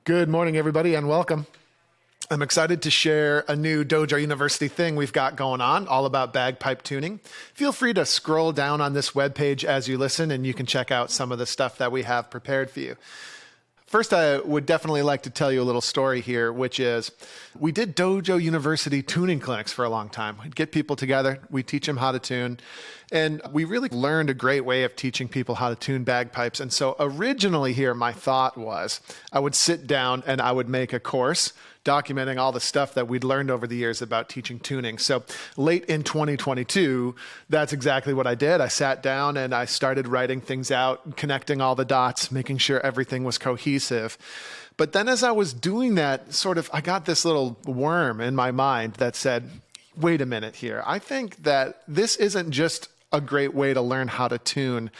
Good morning, everybody, and welcome. I'm excited to share a new Dojo University thing we've got going on, all about bagpipe tuning. Feel free to scroll down on this webpage as you listen, and you can check out some of the stuff that we have prepared for you. First, I would definitely like to tell you a little story here, which is we did Dojo University tuning clinics for a long time. We'd get people together, we teach them how to tune, and we really learned a great way of teaching people how to tune bagpipes. And so originally here, my thought was I would sit down and I would make a course documenting all the stuff that we'd learned over the years about teaching tuning. So late in 2022, that's exactly what I did. I sat down and I started writing things out, connecting all the dots, making sure everything was cohesive. But then as I was doing that, I got this little worm in my mind that said, wait a minute here. I think that this isn't just a great way to learn how to tune.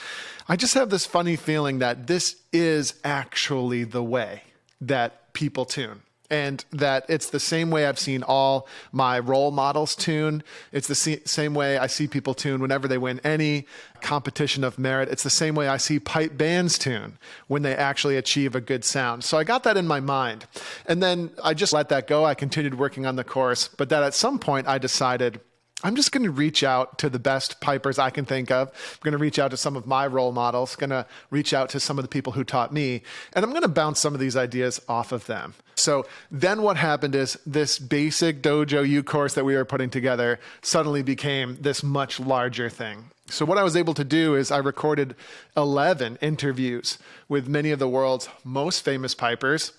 I just have this funny feeling that this is actually the way that people tune. And that it's the same way I've seen all my role models tune. It's the same way I see people tune whenever they win any competition of merit. It's the same way I see pipe bands tune when they actually achieve a good sound. So I got that in my mind. And then I just let that go. I continued working on the course. But that at some point I decided, I'm just going to reach out to the best pipers I can think of. I'm going to reach out to some of my role models, going to reach out to some of the people who taught me, and I'm going to bounce some of these ideas off of them. So then what happened is this basic Dojo U course that we were putting together suddenly became this much larger thing. So what I was able to do is I recorded 11 interviews with many of the world's most famous pipers.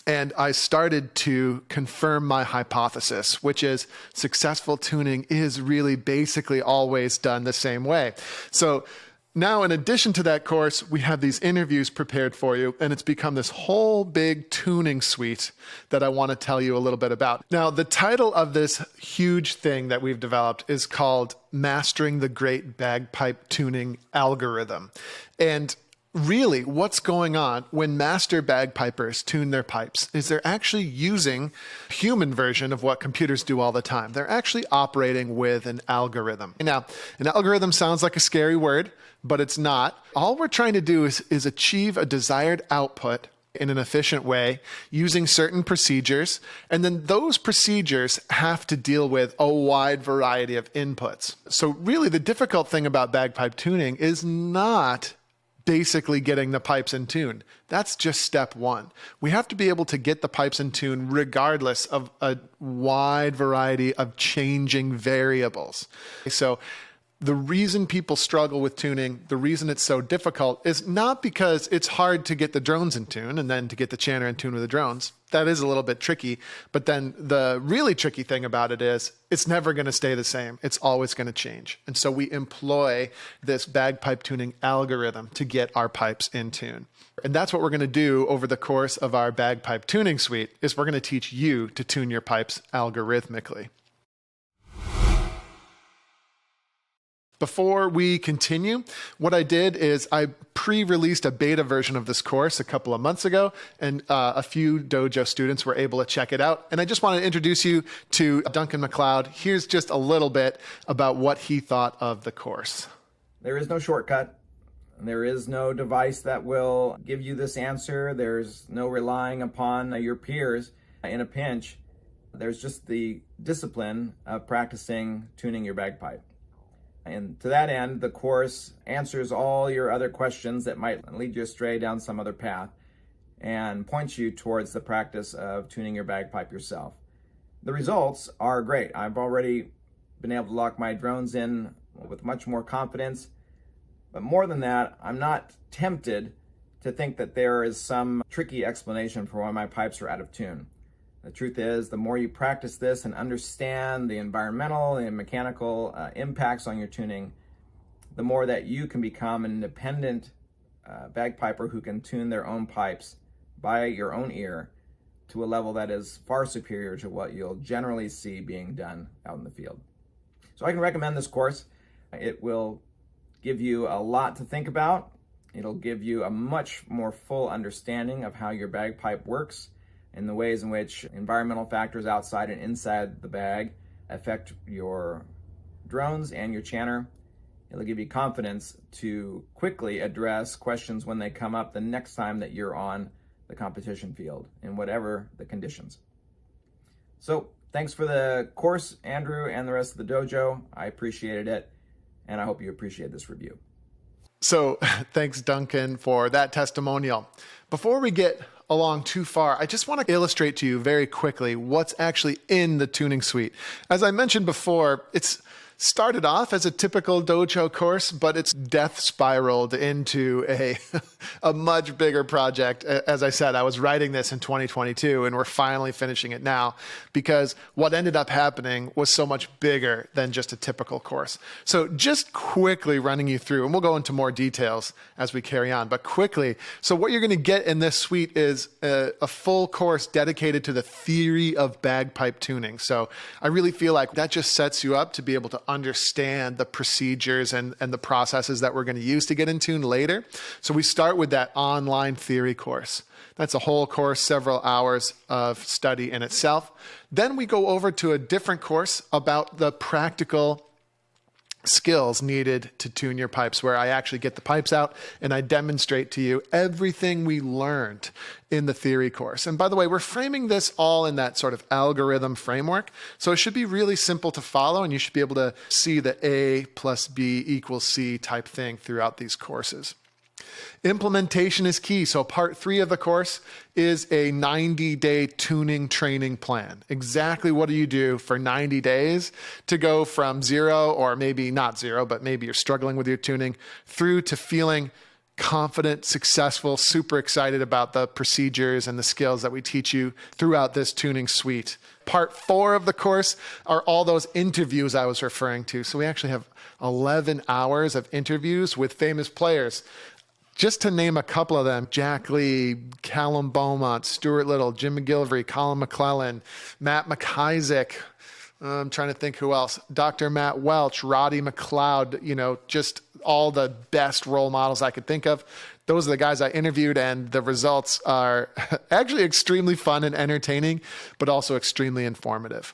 And I started to confirm my hypothesis, which is successful tuning is really basically always done the same way. So now, in addition to that course, we have these interviews prepared for you, and it's become this whole big tuning suite that I want to tell you a little bit about. Now, the title of this huge thing that we've developed is called Mastering the Great Bagpipe Tuning Algorithm. And really, what's going on when master bagpipers tune their pipes is they're actually using a human version of what computers do all the time. They're actually operating with an algorithm. Now, an algorithm sounds like a scary word, but it's not. All we're trying to do is achieve a desired output in an efficient way using certain procedures, and then those procedures have to deal with a wide variety of inputs. So really, the difficult thing about bagpipe tuning is not basically getting the pipes in tune. That's just step one. We have to be able to get the pipes in tune regardless of a wide variety of changing variables. So the reason people struggle with tuning, the reason it's so difficult is not because it's hard to get the drones in tune and then to get the chanter in tune with the drones. That is a little bit tricky. But then the really tricky thing about it is it's never going to stay the same. It's always going to change. And so we employ this bagpipe tuning algorithm to get our pipes in tune. And that's what we're going to do over the course of our bagpipe tuning suite is we're going to teach you to tune your pipes algorithmically. Before we continue, what I did is I pre-released a beta version of this course a couple of months ago, and a few Dojo students were able to check it out. And I just wanted to introduce you to Duncan McLeod. Here's just a little bit about what he thought of the course. There is no shortcut. There is no device that will give you this answer. There's no relying upon your peers in a pinch. There's just the discipline of practicing tuning your bagpipe. And to that end, the course answers all your other questions that might lead you astray down some other path and points you towards the practice of tuning your bagpipe yourself. The results are great. I've already been able to lock my drones in with much more confidence. But more than that, I'm not tempted to think that there is some tricky explanation for why my pipes are out of tune. The truth is, the more you practice this and understand the environmental and mechanical impacts on your tuning, the more that you can become an independent bagpiper who can tune their own pipes by your own ear to a level that is far superior to what you'll generally see being done out in the field. So I can recommend this course. It will give you a lot to think about. It'll give you a much more full understanding of how your bagpipe works and the ways in which environmental factors outside and inside the bag affect your drones and your chanter. It'll give you confidence to quickly address questions when they come up the next time that you're on the competition field in whatever the conditions. So thanks for the course, Andrew, and the rest of the dojo. I appreciated it, and I hope you appreciate this review. So thanks, Duncan, for that testimonial. Before we get along too far, I just want to illustrate to you very quickly what's actually in the tuning suite. As I mentioned before, it's started off as a typical dojo course, but it's death spiraled into a much bigger project. As I said, I was writing this in 2022 and we're finally finishing it now because what ended up happening was so much bigger than just a typical course. So just quickly running you through, and we'll go into more details as we carry on, but quickly. So what you're going to get in this suite is a full course dedicated to the theory of bagpipe tuning. So I really feel like that just sets you up to be able to understand the procedures and the processes that we're going to use to get in tune later. So we start with that online theory course. That's a whole course, several hours of study in itself. Then we go over to a different course about the practical skills needed to tune your pipes, where I actually get the pipes out and I demonstrate to you everything we learned in the theory course. And by the way, we're framing this all in that sort of algorithm framework. So it should be really simple to follow, and you should be able to see the A plus B equals C type thing throughout these courses. Implementation is key. So part 3 of the course is a 90-day tuning training plan. Exactly what do you do for 90 days to go from 0, or maybe not 0, but maybe you're struggling with your tuning, through to feeling confident, successful, super excited about the procedures and the skills that we teach you throughout this tuning suite. Part 4 of the course are all those interviews I was referring to. So we actually have 11 hours of interviews with famous players. Just to name a couple of them: Jack Lee, Callum Beaumont, Stuart Little, Jim McGillivray, Colin McClellan, Matt McIsaac. I'm trying to think who else. Dr. Matt Welch, Roddy McLeod, just all the best role models I could think of. Those are the guys I interviewed, and the results are actually extremely fun and entertaining, but also extremely informative.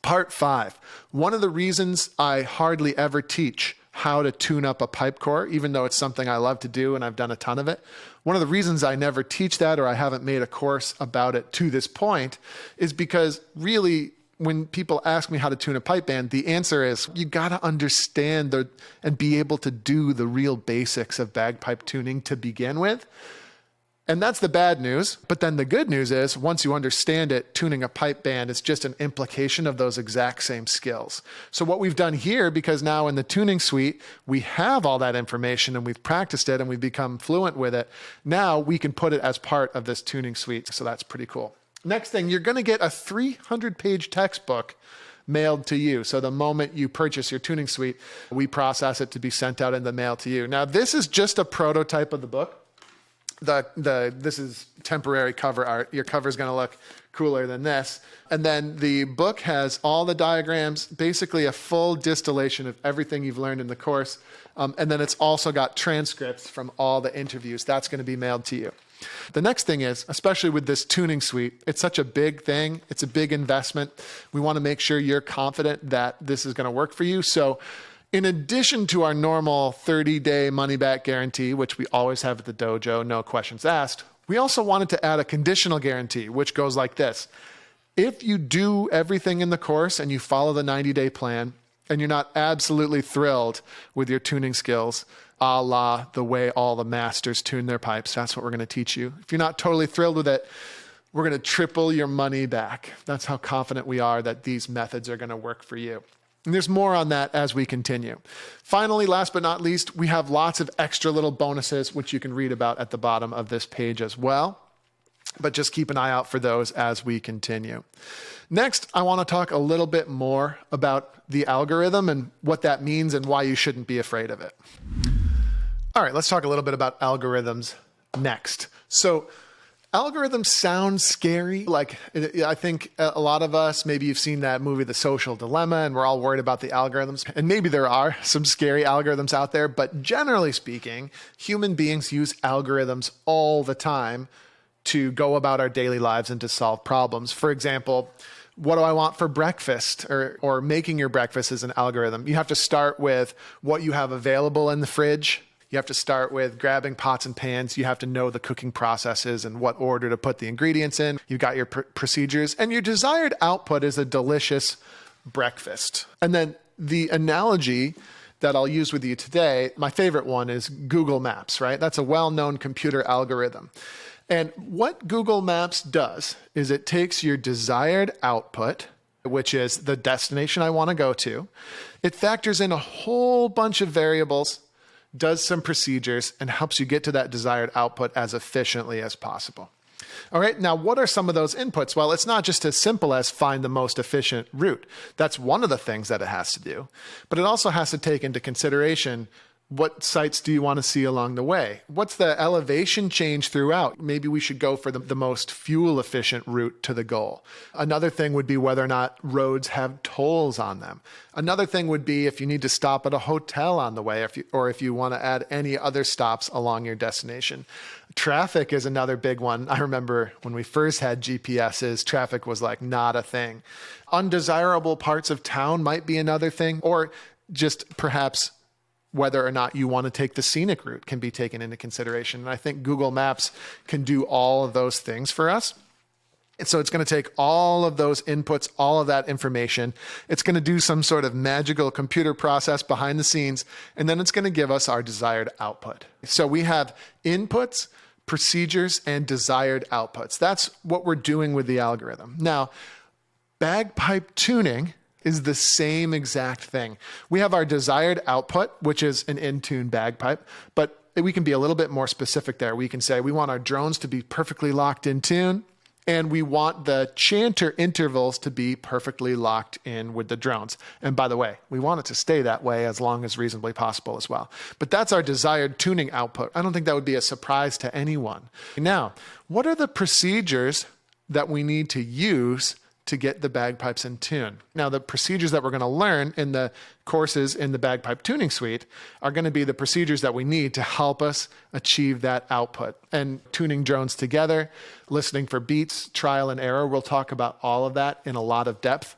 Part 5. One of the reasons I hardly ever teach how to tune up a pipe core, even though it's something I love to do and I've done a ton of it. One of the reasons I never teach that, or I haven't made a course about it to this point, is because really, when people ask me how to tune a pipe band, the answer is you got to understand and be able to do the real basics of bagpipe tuning to begin with. And that's the bad news. But then the good news is, once you understand it, tuning a pipe band is just an implication of those exact same skills. So what we've done here, because now in the tuning suite, we have all that information and we've practiced it and we've become fluent with it. Now we can put it as part of this tuning suite. So that's pretty cool. Next thing, you're going to get a 300-page textbook mailed to you. So the moment you purchase your tuning suite, we process it to be sent out in the mail to you. Now, this is just a prototype of the book. This is temporary cover art. Your cover is going to look cooler than this. And then the book has all the diagrams, basically a full distillation of everything you've learned in the course. And then it's also got transcripts from all the interviews. That's going to be mailed to you. The next thing is, especially with this tuning suite, it's such a big thing. It's a big investment. We want to make sure you're confident that this is going to work for you. So in addition to our normal 30-day money-back guarantee, which we always have at the dojo, no questions asked, we also wanted to add a conditional guarantee, which goes like this. If you do everything in the course and you follow the 90-day plan, and you're not absolutely thrilled with your tuning skills, a la the way all the masters tune their pipes, that's what we're going to teach you. If you're not totally thrilled with it, we're going to triple your money back. That's how confident we are that these methods are going to work for you. And there's more on that as we continue. Finally, last but not least, we have lots of extra little bonuses, which you can read about at the bottom of this page as well. But just keep an eye out for those as we continue. Next, I want to talk a little bit more about the algorithm and what that means and why you shouldn't be afraid of it. All right, let's talk a little bit about algorithms next. So algorithms sound scary. I think a lot of us, maybe you've seen that movie, The Social Dilemma, and we're all worried about the algorithms. And maybe there are some scary algorithms out there, but generally speaking, human beings use algorithms all the time to go about our daily lives and to solve problems. For example, what do I want for breakfast? Or making your breakfast is an algorithm. You have to start with what you have available in the fridge. You have to start with grabbing pots and pans. You have to know the cooking processes and what order to put the ingredients in. You've got your procedures, and your desired output is a delicious breakfast. And then the analogy that I'll use with you today, my favorite one is Google Maps, right? That's a well-known computer algorithm. And what Google Maps does is it takes your desired output, which is the destination I want to go to. It factors in a whole bunch of variables, does some procedures, and helps you get to that desired output as efficiently as possible. All right, now what are some of those inputs? Well, it's not just as simple as find the most efficient route. That's one of the things that it has to do. But it also has to take into consideration, what sites do you want to see along the way? What's the elevation change throughout? Maybe we should go for the most fuel efficient route to the goal. Another thing would be whether or not roads have tolls on them. Another thing would be if you need to stop at a hotel on the way, or if you want to add any other stops along your destination. Traffic is another big one. I remember when we first had GPSs, traffic was like not a thing. Undesirable parts of town might be another thing, or just perhaps whether or not you want to take the scenic route can be taken into consideration. And I think Google Maps can do all of those things for us. And so it's going to take all of those inputs, all of that information. It's going to do some sort of magical computer process behind the scenes, and then it's going to give us our desired output. So we have inputs, procedures, and desired outputs. That's what we're doing with the algorithm. Now, bagpipe tuning is the same exact thing. We have our desired output, which is an in-tune bagpipe, but we can be a little bit more specific there. We can say we want our drones to be perfectly locked in tune, and we want the chanter intervals to be perfectly locked in with the drones. And by the way, we want it to stay that way as long as reasonably possible as well. But that's our desired tuning output. I don't think that would be a surprise to anyone. Now, what are the procedures that we need to use to get the bagpipes in tune? Now, the procedures that we're going to learn in the courses in the Bagpipe Tuning Suite are going to be the procedures that we need to help us achieve that output. And tuning drones together, listening for beats, trial and error, we'll talk about all of that in a lot of depth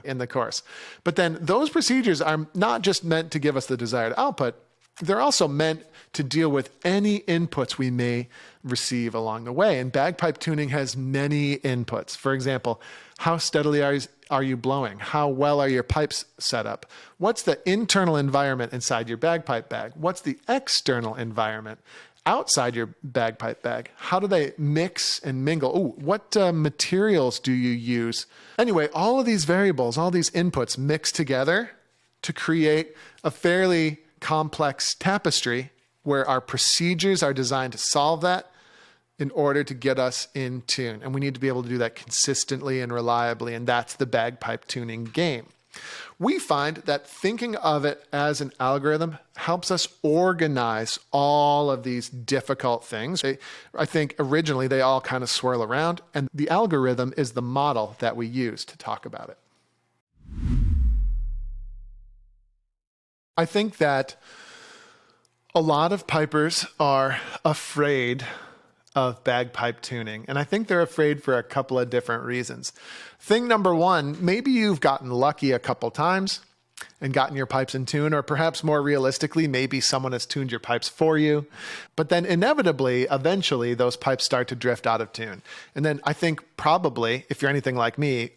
in the course. But then those procedures are not just meant to give us the desired output, they're also meant to deal with any inputs we may receive along the way. And bagpipe tuning has many inputs. For example, how steadily are you blowing? How well are your pipes set up? What's the internal environment inside your bagpipe bag? What's the external environment outside your bagpipe bag? How do they mix and mingle? Ooh, what materials do you use? Anyway, all of these variables, all these inputs mix together to create a fairly complex tapestry where our procedures are designed to solve that in order to get us in tune. And we need to be able to do that consistently and reliably, and that's the bagpipe tuning game. We find that thinking of it as an algorithm helps us organize all of these difficult things. I think originally they all kind of swirl around, and the algorithm is the model that we use to talk about it. I think that a lot of pipers are afraid of bagpipe tuning, and I think they're afraid for a couple of different reasons. Thing number one, maybe you've gotten lucky a couple times and gotten your pipes in tune, or perhaps more realistically, maybe someone has tuned your pipes for you, but then inevitably, eventually, those pipes start to drift out of tune. And then I think probably, if you're anything like me,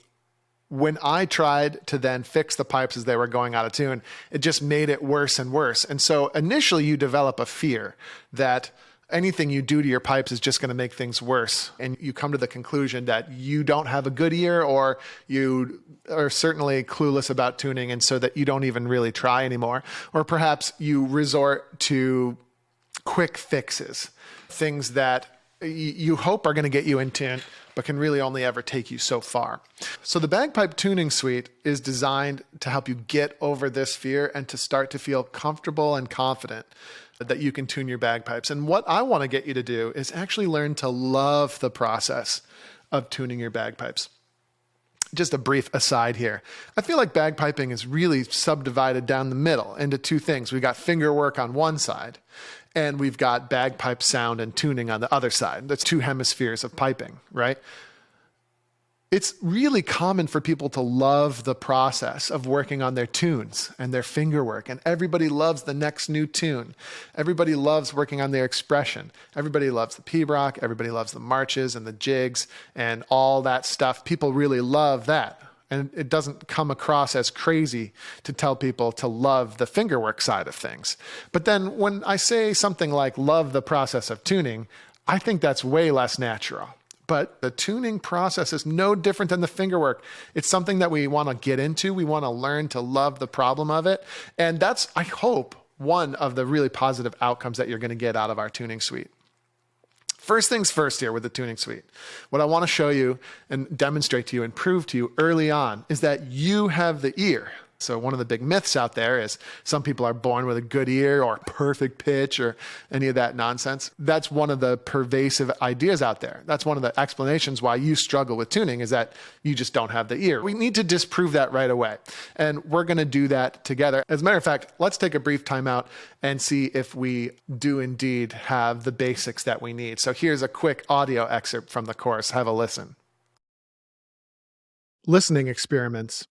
when I tried to then fix the pipes as they were going out of tune, it just made it worse and worse. And so initially you develop a fear that anything you do to your pipes is just going to make things worse. And you come to the conclusion that you don't have a good ear, or you are certainly clueless about tuning, and so that you don't even really try anymore. Or perhaps you resort to quick fixes, things that you hope are going to get you in tune, but can really only ever take you so far. So the Bagpipe Tuning Suite is designed to help you get over this fear and to start to feel comfortable and confident that you can tune your bagpipes. And what I want to get you to do is actually learn to love the process of tuning your bagpipes. Just a brief aside here. I feel like bagpiping is really subdivided down the middle into two things. We've got finger work on one side, and we've got bagpipe sound and tuning on the other side. That's two hemispheres of piping, right? It's really common for people to love the process of working on their tunes and their finger work, and everybody loves the next new tune. Everybody loves working on their expression. Everybody loves the pibroch, everybody loves the marches and the jigs and all that stuff. People really love that. And it doesn't come across as crazy to tell people to love the fingerwork side of things. But then when I say something like love the process of tuning, I think that's way less natural. But the tuning process is no different than the fingerwork. It's something that we want to get into. We want to learn to love the problem of it. And that's, I hope, one of the really positive outcomes that you're going to get out of our tuning suite. First things first here with the tuning suite. What I want to show you and demonstrate to you and prove to you early on is that you have the ear. So one of the big myths out there is some people are born with a good ear or perfect pitch or any of that nonsense. That's one of the pervasive ideas out there. That's one of the explanations why you struggle with tuning, is that you just don't have the ear. We need to disprove that right away. And we're going to do that together. As a matter of fact, let's take a brief time out and see if we do indeed have the basics that we need. So here's a quick audio excerpt from the course. Have a listen. Listening experiments.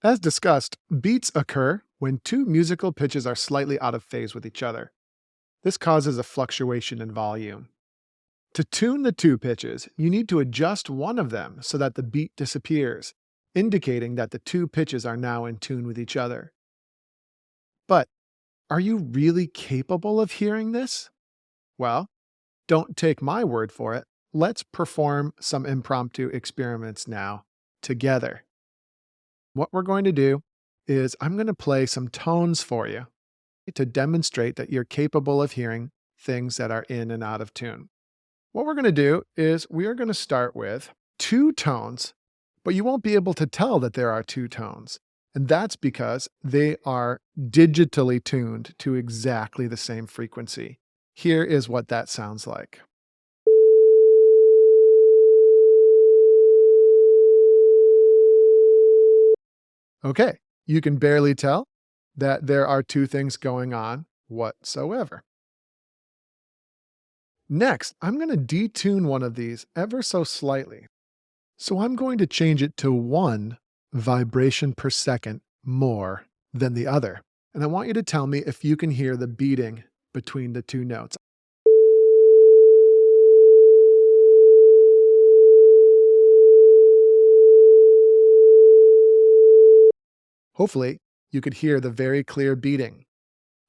As discussed, beats occur when two musical pitches are slightly out of phase with each other. This causes a fluctuation in volume. To tune the two pitches, you need to adjust one of them so that the beat disappears, indicating that the two pitches are now in tune with each other. But are you really capable of hearing this? Well, don't take my word for it. Let's perform some impromptu experiments now together. What we're going to do is I'm going to play some tones for you to demonstrate that you're capable of hearing things that are in and out of tune. What we're going to do is we are going to start with two tones, but you won't be able to tell that there are two tones. And that's because they are digitally tuned to exactly the same frequency. Here is what that sounds like. Okay, you can barely tell that there are two things going on whatsoever. Next, I'm going to detune one of these ever so slightly. So I'm going to change it to 1 vibration per second more than the other. And I want you to tell me if you can hear the beating between the two notes. Hopefully, you could hear the very clear beating.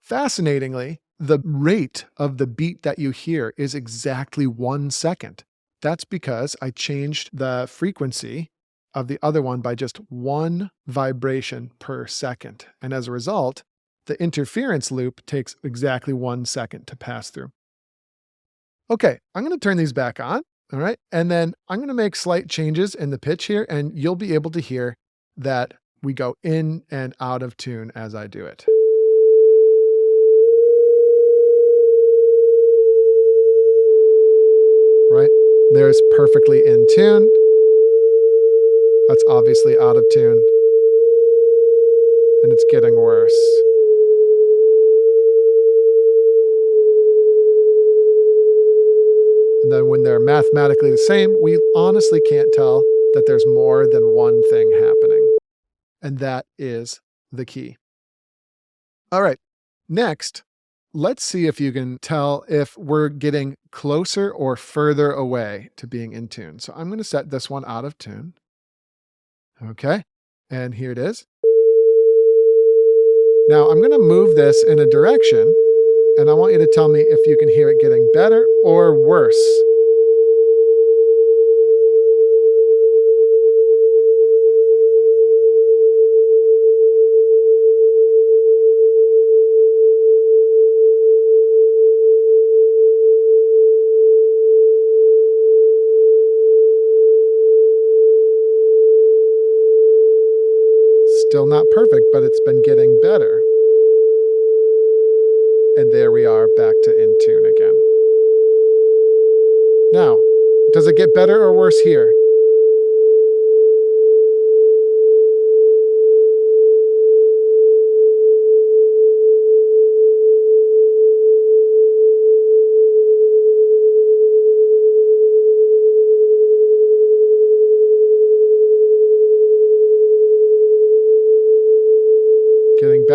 Fascinatingly, the rate of the beat that you hear is exactly 1 second. That's because I changed the frequency of the other one by just 1 vibration per second. And as a result, the interference loop takes exactly 1 second to pass through. Okay, I'm going to turn these back on, all right? And then I'm going to make slight changes in the pitch here, and you'll be able to hear that we go in and out of tune as I do it. Right? There's perfectly in tune. That's obviously out of tune. And it's getting worse. And then when they're mathematically the same, we honestly can't tell that there's more than one thing happening. And that is the key. All right, next, let's see if you can tell if we're getting closer or further away to being in tune. So I'm going to set this one out of tune. Okay, and here it is. Now I'm going to move this in a direction, and I want you to tell me if you can hear it getting better or worse. Still not perfect, but it's been getting better. And there we are, back to in tune again. Now, does it get better or worse here?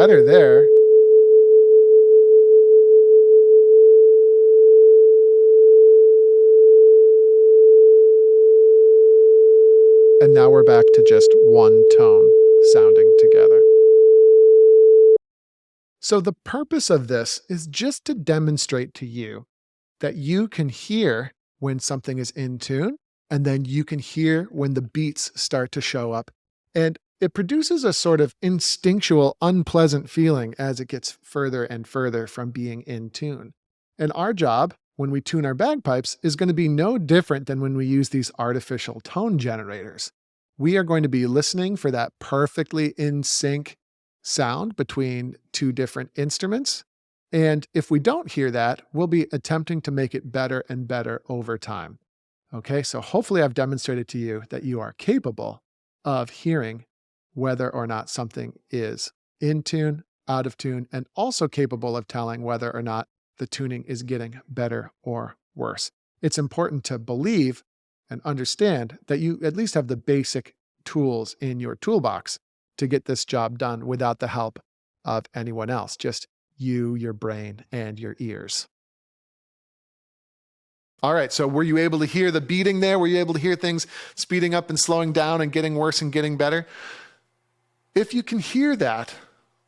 better there. And now we're back to just one tone sounding together. So the purpose of this is just to demonstrate to you that you can hear when something is in tune, and then you can hear when the beats start to show up. And it produces a sort of instinctual, unpleasant feeling as it gets further and further from being in tune. And our job when we tune our bagpipes is going to be no different than when we use these artificial tone generators. We are going to be listening for that perfectly in sync sound between two different instruments. And if we don't hear that, we'll be attempting to make it better and better over time. Okay, so hopefully I've demonstrated to you that you are capable of hearing whether or not something is in tune, out of tune, and also capable of telling whether or not the tuning is getting better or worse. It's important to believe and understand that you at least have the basic tools in your toolbox to get this job done without the help of anyone else, just you, your brain, and your ears. All right, so were you able to hear the beating there? Were you able to hear things speeding up and slowing down and getting worse and getting better? If you can hear that,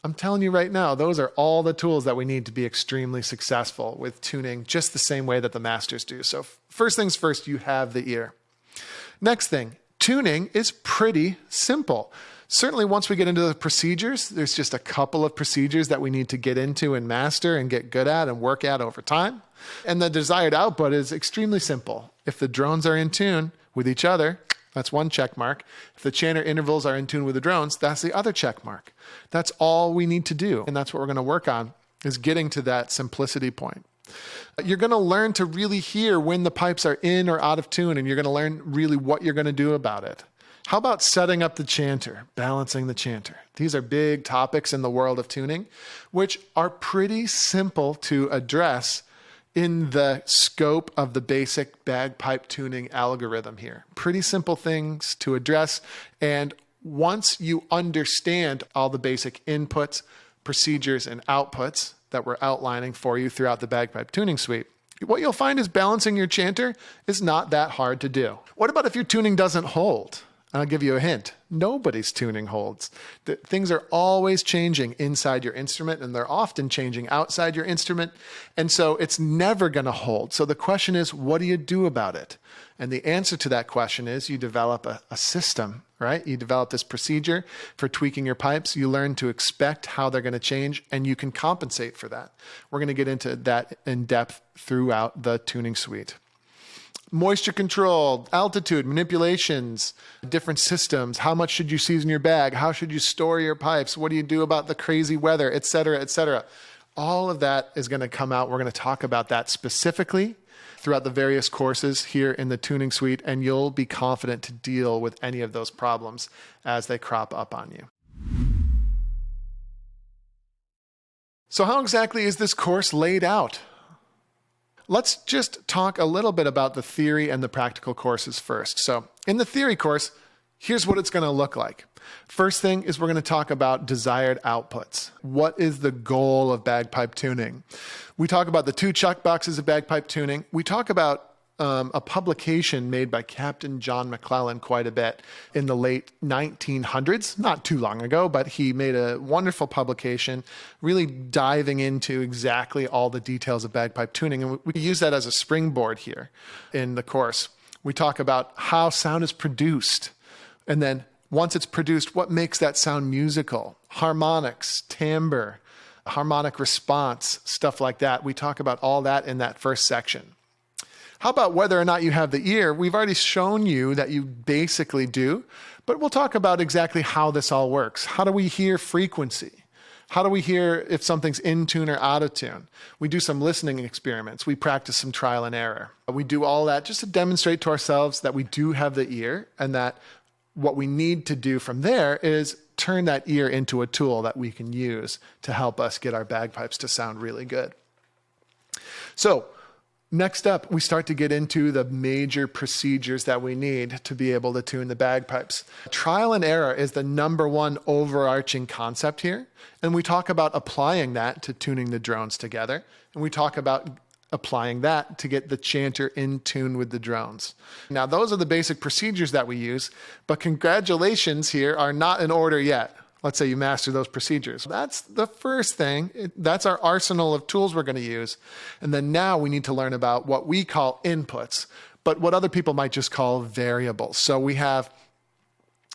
I'm telling you right now, those are all the tools that we need to be extremely successful with tuning just the same way that the masters do. So first things first, you have the ear. Next thing, tuning is pretty simple. Certainly once we get into the procedures, there's just a couple of procedures that we need to get into and master and get good at and work at over time. And the desired output is extremely simple. If the drones are in tune with each other, that's one check mark. If the chanter intervals are in tune with the drones, that's the other check mark. That's all we need to do. And that's what we're going to work on, is getting to that simplicity point. You're going to learn to really hear when the pipes are in or out of tune, and you're going to learn really what you're going to do about it. How about setting up the chanter, balancing the chanter? These are big topics in the world of tuning, which are pretty simple to address in the scope of the basic bagpipe tuning algorithm here. Pretty simple things to address. And once you understand all the basic inputs, procedures, and outputs that we're outlining for you throughout the Bagpipe Tuning Suite, what you'll find is balancing your chanter is not that hard to do. What about if your tuning doesn't hold? I'll give you a hint. Nobody's tuning holds. Things are always changing inside your instrument, and they're often changing outside your instrument. And so it's never going to hold. So the question is, what do you do about it? And the answer to that question is you develop a system, right? You develop this procedure for tweaking your pipes. You learn to expect how they're going to change, and you can compensate for that. We're going to get into that in depth throughout the tuning suite. Moisture control, altitude, manipulations, different systems. How much should you season your bag? How should you store your pipes? What do you do about the crazy weather, et cetera, et cetera? All of that is going to come out. We're going to talk about that specifically throughout the various courses here in the tuning suite, and you'll be confident to deal with any of those problems as they crop up on you. So how exactly is this course laid out? Let's just talk a little bit about the theory and the practical courses first. So in the theory course, here's what it's going to look like. First thing is we're going to talk about desired outputs. What is the goal of bagpipe tuning? We talk about the two check boxes of bagpipe tuning. We talk about a publication made by Captain John McClellan quite a bit in the late 1900s, not too long ago, but he made a wonderful publication really diving into exactly all the details of bagpipe tuning. And we use that as a springboard here in the course. We talk about how sound is produced. And then once it's produced, what makes that sound musical? Harmonics, timbre, harmonic response, stuff like that. We talk about all that in that first section. How about whether or not you have the ear? We've already shown you that you basically do, but we'll talk about exactly how this all works. How do we hear frequency? How do we hear if something's in tune or out of tune? We do some listening experiments. We practice some trial and error. We do all that just to demonstrate to ourselves that we do have the ear, and that what we need to do from there is turn that ear into a tool that we can use to help us get our bagpipes to sound really good. So, Next up, we start to get into the major procedures that we need to be able to tune the bagpipes. Trial and error is the number one overarching concept here. And we talk about applying that to tuning the drones together. And we talk about applying that to get the chanter in tune with the drones. Now, those are the basic procedures that we use, but congratulations here are not in order yet. Let's say you master those procedures. That's the first thing. That's our arsenal of tools we're going to use. And then now we need to learn about what we call inputs, but what other people might just call variables. So we have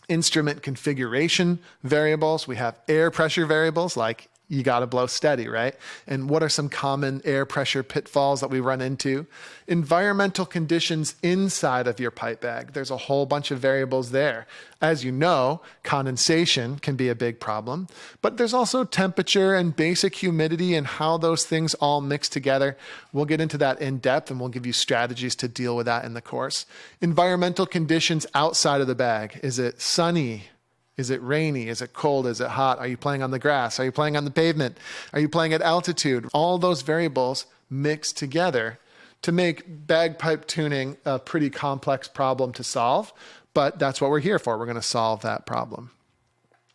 instrument configuration variables. We have air pressure variables, like you got to blow steady, right? And what are some common air pressure pitfalls that we run into? Environmental conditions inside of your pipe bag. There's a whole bunch of variables there. As you know, condensation can be a big problem, but there's also temperature and basic humidity and how those things all mix together. We'll get into that in depth and we'll give you strategies to deal with that in the course. Environmental conditions outside of the bag. Is it sunny? Is it rainy? Is it cold? Is it hot? Are you playing on the grass? Are you playing on the pavement? Are you playing at altitude? All those variables mix together to make bagpipe tuning a pretty complex problem to solve, but that's what we're here for. We're going to solve that problem.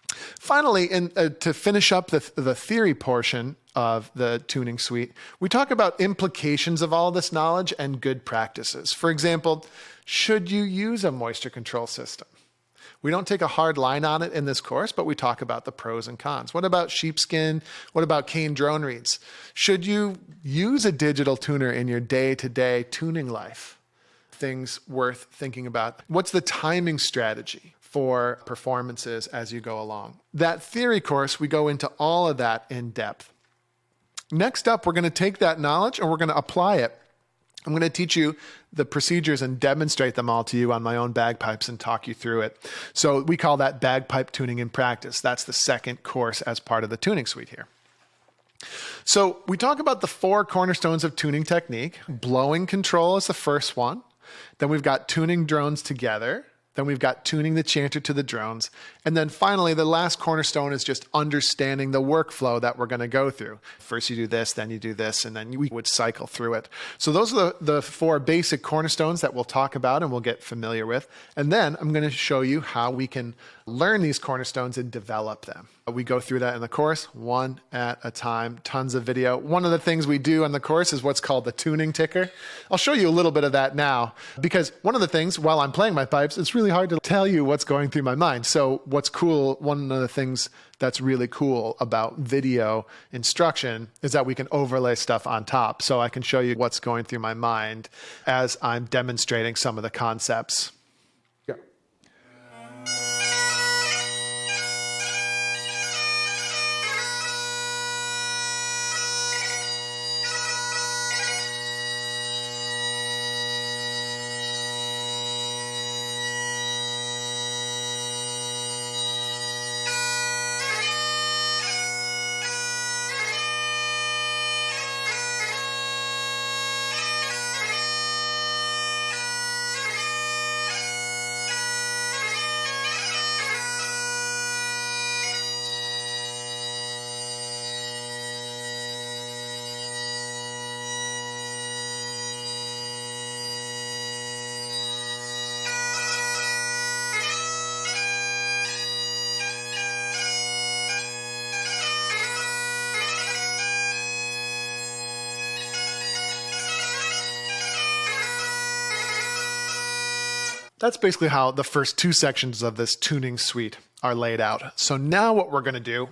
Finally, to finish up the theory portion of the tuning suite, we talk about implications of all this knowledge and good practices. For example, should you use a moisture control system? We don't take a hard line on it in this course, but we talk about the pros and cons. What about sheepskin? What about cane drone reeds? Should you use a digital tuner in your day-to-day tuning life? Things worth thinking about. What's the timing strategy for performances as you go along? That theory course, we go into all of that in depth. Next up, we're going to take that knowledge and we're going to apply it. I'm going to teach you the procedures and demonstrate them all to you on my own bagpipes and talk you through it. So we call that bagpipe tuning in practice. That's the second course as part of the tuning suite here. So we talk about the 4 cornerstones of tuning technique. Blowing control is the first one. Then we've got tuning drones together. Then we've got tuning the chanter to the drones. And then finally, the last cornerstone is just understanding the workflow that we're going to go through. First you do this, then you do this, and then we would cycle through it. So those are the 4 basic cornerstones that we'll talk about and we'll get familiar with. And then I'm going to show you how we can learn these cornerstones and develop them. We go through that in the course, one at a time, tons of video. One of the things we do in the course is what's called the tuning ticker. I'll show you a little bit of that now, because one of the things while I'm playing my pipes, it's really hard to tell you what's going through my mind. So what's cool, one of the things that's really cool about video instruction is that we can overlay stuff on top. So I can show you what's going through my mind as I'm demonstrating some of the concepts. That's basically how the first 2 sections of this tuning suite are laid out. So now what we're going to do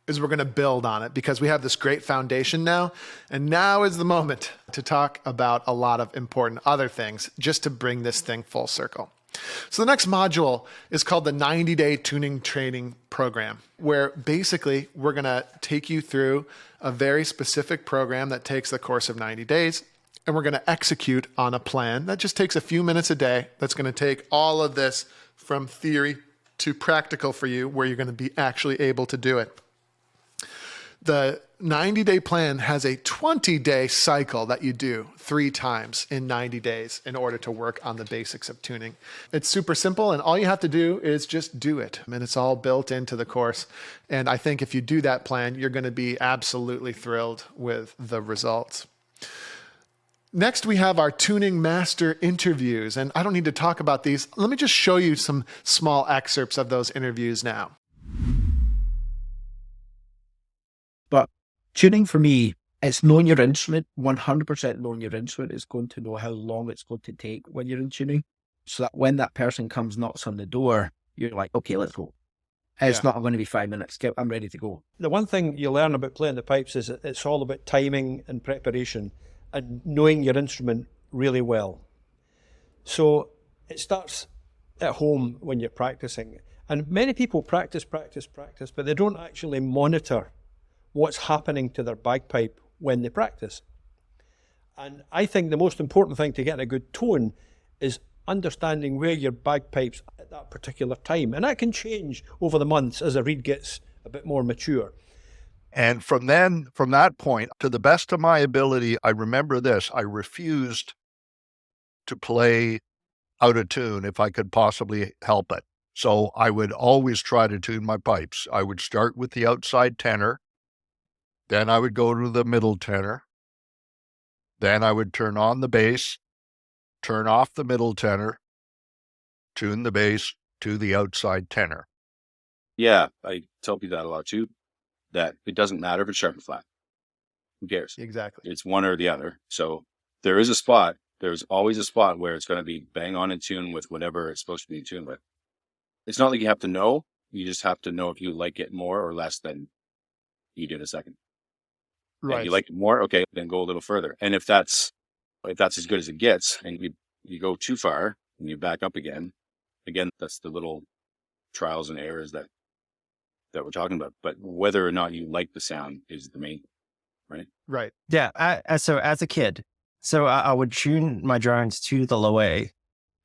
is we're going to build on it because we have this great foundation now. And now is the moment to talk about a lot of important other things just to bring this thing full circle. So the next module is called the 90-day tuning training program, where basically we're going to take you through a very specific program that takes the course of 90 days. And we're going to execute on a plan that just takes a few minutes a day. That's going to take all of this from theory to practical for you, where you're going to be actually able to do it. The 90-day plan has a 20-day cycle that you do 3 times in 90 days in order to work on the basics of tuning. It's super simple, and all you have to do is just do it. And it's all built into the course. And I think if you do that plan, you're going to be absolutely thrilled with the results. Next, we have our tuning master interviews. And I don't need to talk about these. Let me just show you some small excerpts of those interviews now. But tuning for me, it's knowing your instrument. 100% knowing your instrument is going to know how long it's going to take when you're in tuning. So that when that person comes, knocks on the door, you're like, okay, let's go. It's not going to be 5 minutes. I'm ready to go. The one thing you learn about playing the pipes is it's all about timing and preparation and knowing your instrument really well. So it starts at home when you're practicing. And many people practice, but they don't actually monitor what's happening to their bagpipe when they practice. And I think the most important thing to get a good tone is understanding where your bagpipes at that particular time. And that can change over the months as a reed gets a bit more mature. And from that point, to the best of my ability, I remember this: I refused to play out of tune if I could possibly help it. So I would always try to tune my pipes. I would start with the outside tenor, then I would go to the middle tenor, then I would turn on the bass, turn off the middle tenor, tune the bass to the outside tenor. Yeah, I tell people that a lot too, that it doesn't matter if it's sharp or flat. Who cares? Exactly. It's one or the other. So there's always a spot where it's going to be bang on in tune with whatever it's supposed to be in tune with. It's not like you have to know. You just have to know if you like it more or less than you did a second. Right. And you like it more, okay, then go a little further. And if that's as good as it gets, and you go too far and you back up again, that's the little trials and errors that we're talking about. But whether or not you like the sound is the main, right? Right. Yeah. So as a kid, I would tune my drones to the low A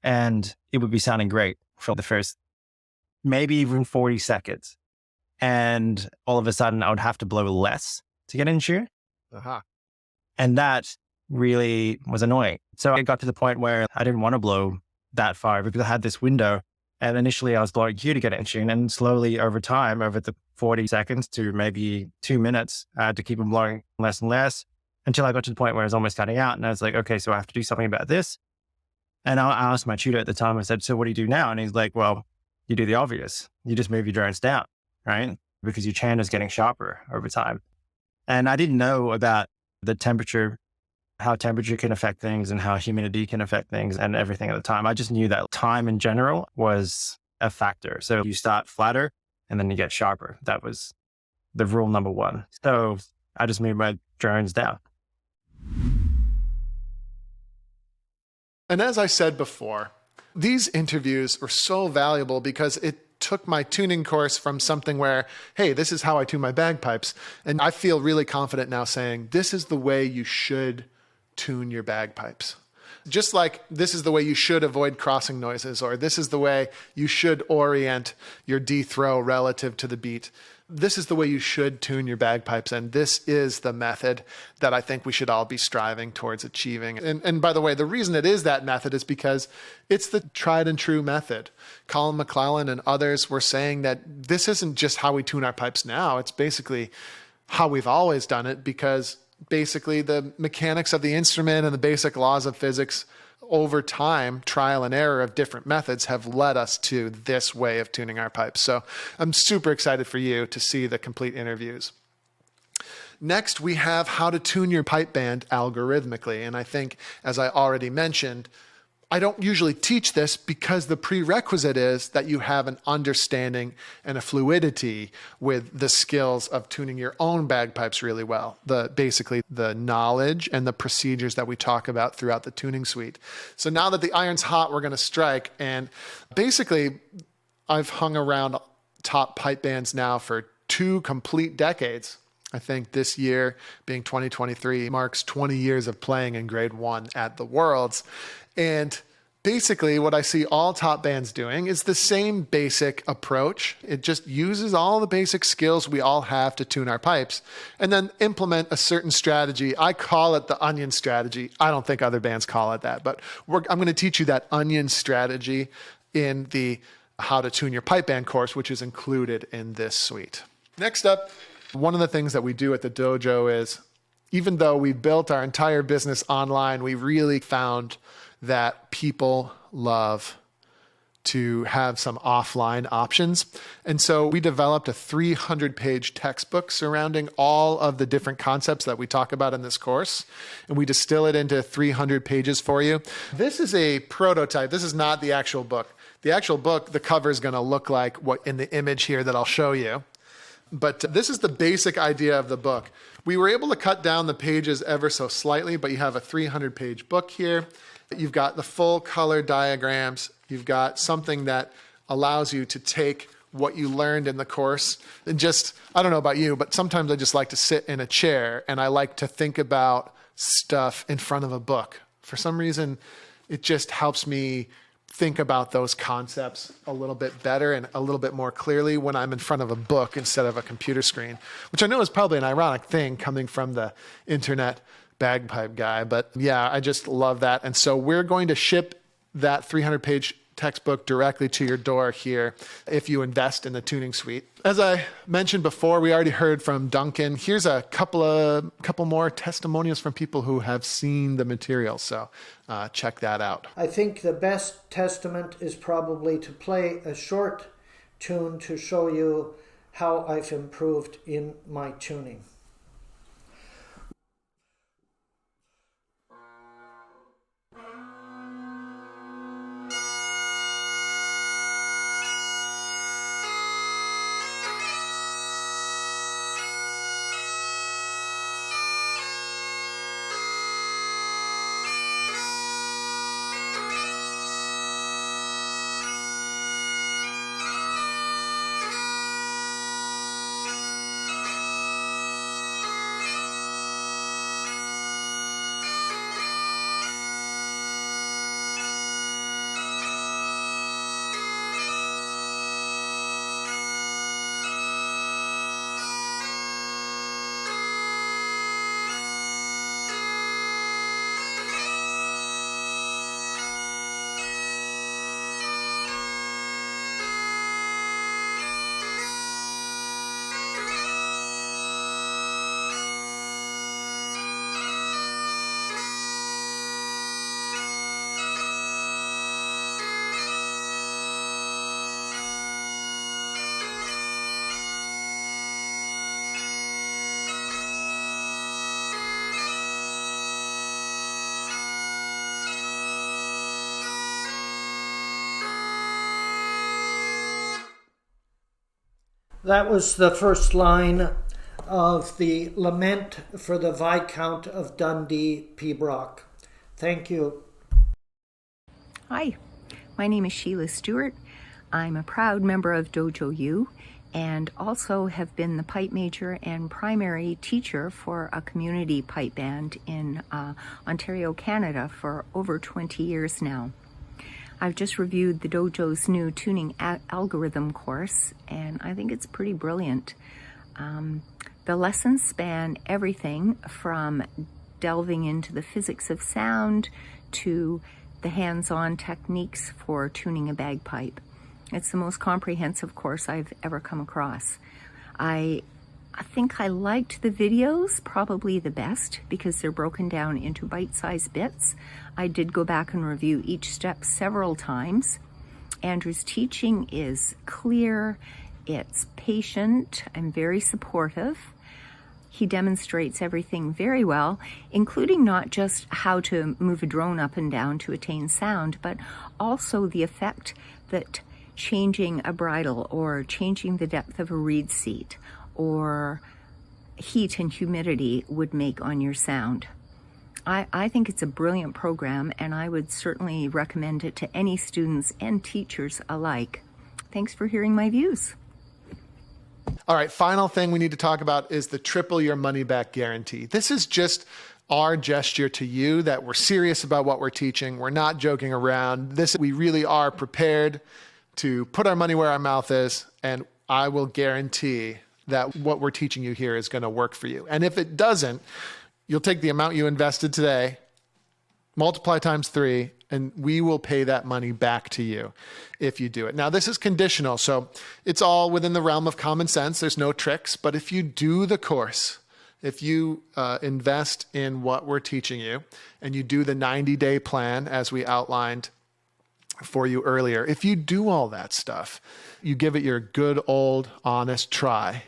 and it would be sounding great for the first maybe even 40 seconds. And all of a sudden I would have to blow less to get in tune. Uh-huh. And that really was annoying. So it got to the point where I didn't want to blow that far because I had this window. And initially I was blowing here to get in tune. And slowly over time, over the 40 seconds to maybe 2 minutes, I had to keep them blowing less and less until I got to the point where I was almost cutting out. And I was like, okay, so I have to do something about this. And I asked my tutor at the time, I said, so what do you do now? And he's like, well, you do the obvious. You just move your drones down, right? Because your chant is getting sharper over time. And I didn't know about the temperature, how temperature can affect things and how humidity can affect things and everything at the time. I just knew that time in general was a factor. So you start flatter and then you get sharper. That was the rule number one. So I just moved my drones down. And as I said before, these interviews were so valuable because it took my tuning course from something where, hey, this is how I tune my bagpipes. And I feel really confident now saying, this is the way you should tune your bagpipes. Just like this is the way you should avoid crossing noises, or this is the way you should orient your D throw relative to the beat. This is the way you should tune your bagpipes. And this is the method that I think we should all be striving towards achieving. And by the way, the reason it is that method is because it's the tried and true method. Colin McClellan and others were saying that this isn't just how we tune our pipes now. It's basically how we've always done it, because basically the mechanics of the instrument and the basic laws of physics over time, trial and error of different methods have led us to this way of tuning our pipes. So I'm super excited for you to see the complete interviews. Next, we have how to tune your pipe band algorithmically. And I think, as I already mentioned, I don't usually teach this because the prerequisite is that you have an understanding and a fluidity with the skills of tuning your own bagpipes really well. Basically the knowledge and the procedures that we talk about throughout the tuning suite. So now that the iron's hot, we're going to strike. And basically, I've hung around top pipe bands now for 2 complete decades. I think this year, being 2023, marks 20 years of playing in grade 1 at the Worlds. And basically what I see all top bands doing is the same basic approach. It just uses all the basic skills we all have to tune our pipes and then implement a certain strategy. I call it the onion strategy. I don't think other bands call it that, but I'm going to teach you that onion strategy in the How to Tune Your Pipe Band course, which is included in this suite. Next up, one of the things that we do at the dojo is Even though we built our entire business online, we really found that people love to have some offline options. And so we developed a 300-page textbook surrounding all of the different concepts that we talk about in this course. And we distill it into 300 pages for you. This is a prototype. This is not the actual book. The actual book, the cover is going to look like what in the image here that I'll show you. But this is the basic idea of the book. We were able to cut down the pages ever so slightly, but you have a 300-page book here. You've got the full color diagrams. You've got something that allows you to take what you learned in the course and just, I don't know about you, but sometimes I just like to sit in a chair and I like to think about stuff in front of a book. For some reason, it just helps me think about those concepts a little bit better and a little bit more clearly when I'm in front of a book instead of a computer screen, which I know is probably an ironic thing coming from the internet bagpipe guy. But yeah, I just love that. And so we're going to ship that 300-page textbook directly to your door here if you invest in the Tuning Suite. As I mentioned before, we already heard from Duncan. Here's a couple more testimonials from people who have seen the material. So check that out. I think the best testament is probably to play a short tune to show you how I've improved in my tuning. That was the first line of the Lament for the Viscount of Dundee, Pembroke. Thank you. Hi, my name is Sheila Stewart. I'm a proud member of Dojo U and also have been the pipe major and primary teacher for a community pipe band in Ontario, Canada for over 20 years now. I've just reviewed the Dojo's new tuning algorithm course, and I think it's pretty brilliant. The lessons span everything from delving into the physics of sound to the hands-on techniques for tuning a bagpipe. It's the most comprehensive course I've ever come across. I think I liked the videos probably the best because they're broken down into bite-sized bits. I did go back and review each step several times. Andrew's teaching is clear, it's patient, and very supportive. He demonstrates everything very well, including not just how to move a drone up and down to attain sound, but also the effect that changing a bridle or changing the depth of a reed seat or heat and humidity would make on your sound. I think it's a brilliant program, and I would certainly recommend it to any students and teachers alike. Thanks for hearing my views. All right, final thing we need to talk about is the triple your money back guarantee. This is just our gesture to you that we're serious about what we're teaching. We're not joking around. We really are prepared to put our money where our mouth is, and I will guarantee that what we're teaching you here is going to work for you. And if it doesn't, you'll take the amount you invested today, multiply times 3, and we will pay that money back to you if you do it. Now, this is conditional, so it's all within the realm of common sense. There's no tricks. But if you do the course, If you invest in what we're teaching you and you do the 90-day plan as we outlined for you earlier, if you do all that stuff, you give it your good old honest try,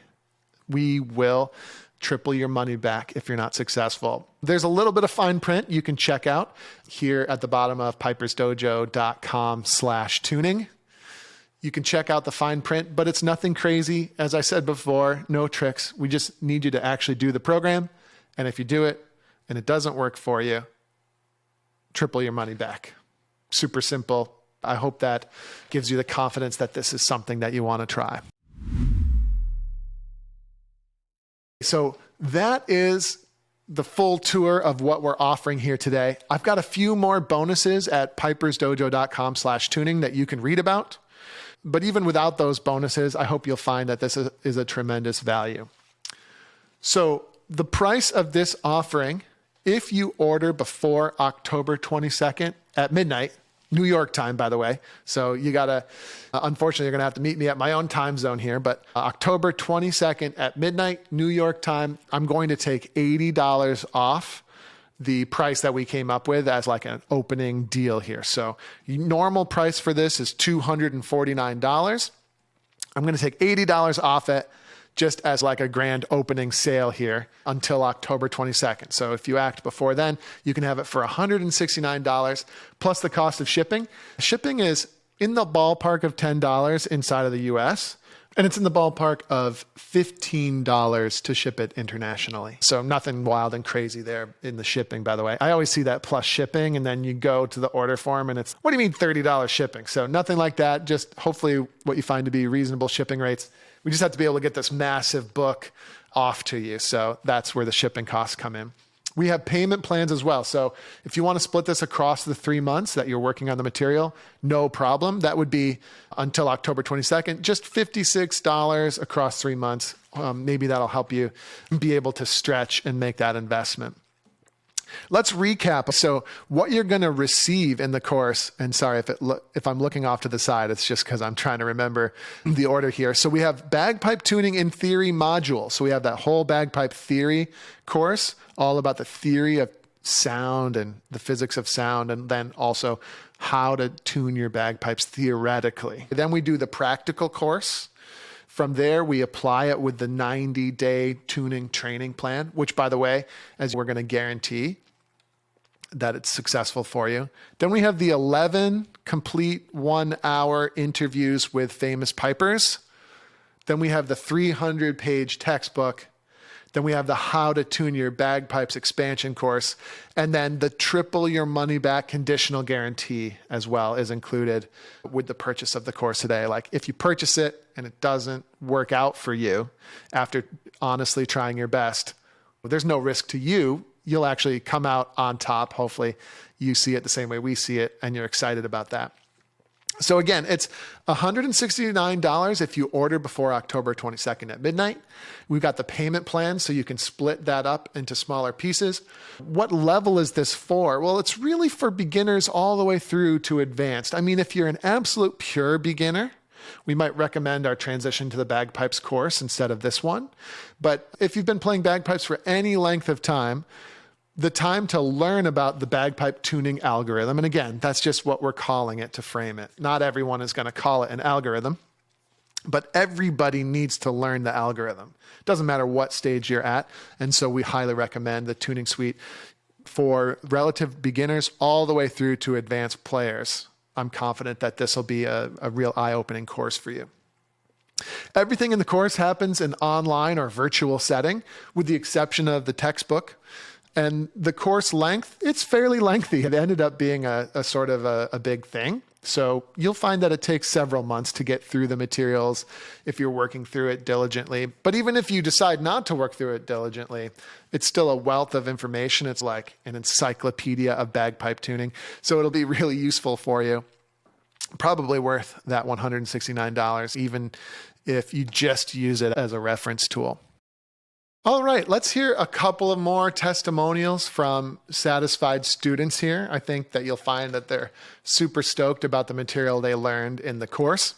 we will triple your money back if you're not successful. There's a little bit of fine print you can check out here at the bottom of pipersdojo.com/tuning. You can check out the fine print, but it's nothing crazy. As I said before, no tricks. We just need you to actually do the program. And if you do it and it doesn't work for you, triple your money back. Super simple. I hope that gives you the confidence that this is something that you want to try. So that is the full tour of what we're offering here today. I've got a few more bonuses at pipersdojo.com/tuning that you can read about. But even without those bonuses, I hope you'll find that this is a tremendous value. So the price of this offering, if you order before October 22nd at midnight, New York time, by the way. So you gotta, unfortunately, you're gonna have to meet me at my own time zone here, but October 22nd at midnight, New York time, I'm going to take $80 off the price that we came up with as like an opening deal here. So normal price for this is $249. I'm going to take $80 off it just as like a grand opening sale here until October 22nd. So if you act before then, you can have it for $169 plus the cost of shipping. Shipping is in the ballpark of $10 inside of the US. And it's in the ballpark of $15 to ship it internationally. So nothing wild and crazy there in the shipping, by the way. I always see that plus shipping, and then you go to the order form and it's, what do you mean $30 shipping? So nothing like that. Just hopefully what you find to be reasonable shipping rates. We just have to be able to get this massive book off to you. So that's where the shipping costs come in. We have payment plans as well. So if you want to split this across the 3 months that you're working on the material, no problem. That would be until October 22nd, just $56 across 3 months. Maybe that'll help you be able to stretch and make that investment. Let's recap. So what you're going to receive in the course, and sorry if I'm looking off to the side, it's just because I'm trying to remember the order here. So we have Bagpipe Tuning in Theory module. So we have that whole bagpipe theory course, all about the theory of sound and the physics of sound, and then also how to tune your bagpipes theoretically. Then we do the practical course. From there, we apply it with the 90-day tuning training plan, which, by the way, as we're going to guarantee that it's successful for you. Then we have the 11 complete 1-hour interviews with famous pipers. Then we have the 300-page textbook. Then we have the How to Tune Your Bagpipes expansion course. And then the triple your money back conditional guarantee as well is included with the purchase of the course today. Like if you purchase it and it doesn't work out for you after honestly trying your best, there's no risk to you. You'll actually come out on top. Hopefully you see it the same way we see it and you're excited about that. So again, it's $169 if you order before October 22nd at midnight. We've got the payment plan so you can split that up into smaller pieces. What level is this for? Well, it's really for beginners all the way through to advanced. I mean, if you're an absolute pure beginner, we might recommend our transition to the bagpipes course instead of this one. But if you've been playing bagpipes for any length of time, the time to learn about the bagpipe tuning algorithm, and again, that's just what we're calling it to frame it. Not everyone is going to call it an algorithm, but everybody needs to learn the algorithm. It doesn't matter what stage you're at, and so we highly recommend the tuning suite for relative beginners all the way through to advanced players. I'm confident that this will be a real eye-opening course for you. Everything in the course happens in online or virtual setting, with the exception of the textbook. And the course length, it's fairly lengthy. It ended up being a sort of a big thing. So you'll find that it takes several months to get through the materials if you're working through it diligently. But even if you decide not to work through it diligently, it's still a wealth of information. It's like an encyclopedia of bagpipe tuning. So it'll be really useful for you. Probably worth that $169, even if you just use it as a reference tool. All right, let's hear a couple of more testimonials from satisfied students here. I think that you'll find that they're super stoked about the material they learned in the course.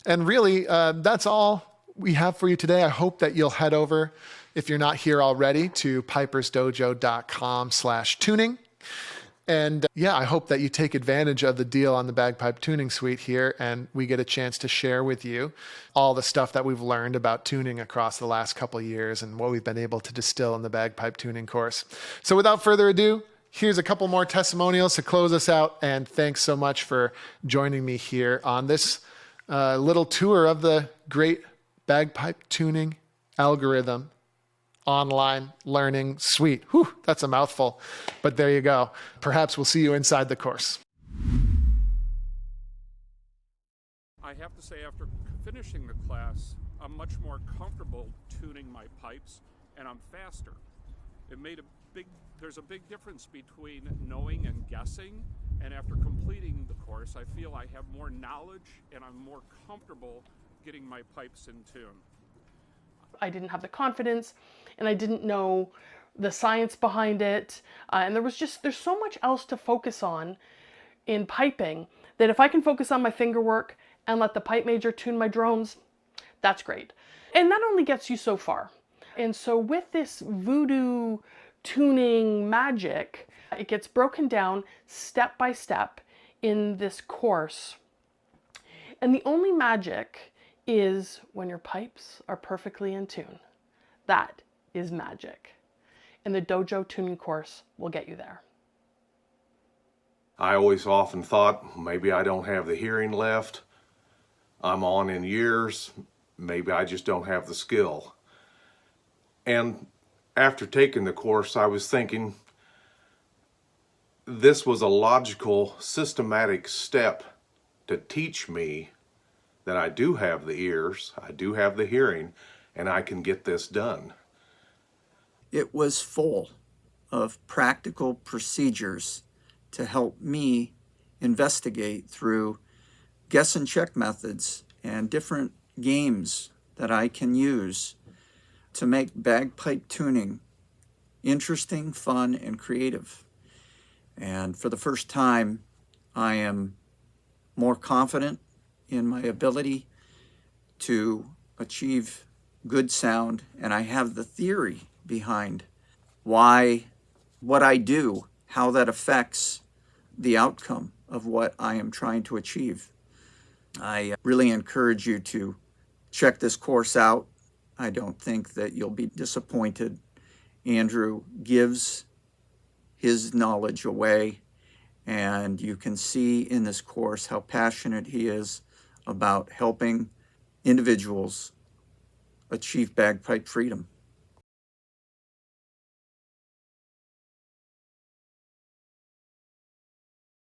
And really, that's all we have for you today. I hope that you'll head over if you're not here already, to pipersdojo.com/tuning. And yeah, I hope that you take advantage of the deal on the Bagpipe Tuning Suite here, and we get a chance to share with you all the stuff that we've learned about tuning across the last couple of years and what we've been able to distill in the Bagpipe Tuning course. So without further ado, here's a couple more testimonials to close us out, and thanks so much for joining me here on this little tour of the Great Bagpipe Tuning Algorithm online learning suite. Whew, that's a mouthful, but there you go. Perhaps we'll see you inside the course. I have to say, after finishing the class, I'm much more comfortable tuning my pipes, and I'm faster. There's a big difference between knowing and guessing, and after completing the course, I feel I have more knowledge and I'm more comfortable getting my pipes in tune. I didn't have the confidence, and I didn't know the science behind it, and there's so much else to focus on in piping that if I can focus on my finger work and let the pipe major tune my drones, that's great. And that only gets you so far. And so with this voodoo tuning magic, it gets broken down step by step in this course. And the only magic is when your pipes are perfectly in tune. That is magic. And the Dojo tuning course will get you there. I always often thought, maybe I don't have the hearing left. I'm on in years. Maybe I just don't have the skill. And after taking the course, I was thinking this was a logical, systematic step to teach me that I do have the ears, I do have the hearing, and I can get this done. It was full of practical procedures to help me investigate through guess and check methods and different games that I can use to make bagpipe tuning interesting, fun, and creative. And for the first time, I am more confident in my ability to achieve good sound, and I have the theory behind why what I do, how that affects the outcome of what I am trying to achieve. I really encourage you to check this course out. I don't think that you'll be disappointed. Andrew gives his knowledge away, and you can see in this course how passionate he is about helping individuals achieve bagpipe freedom.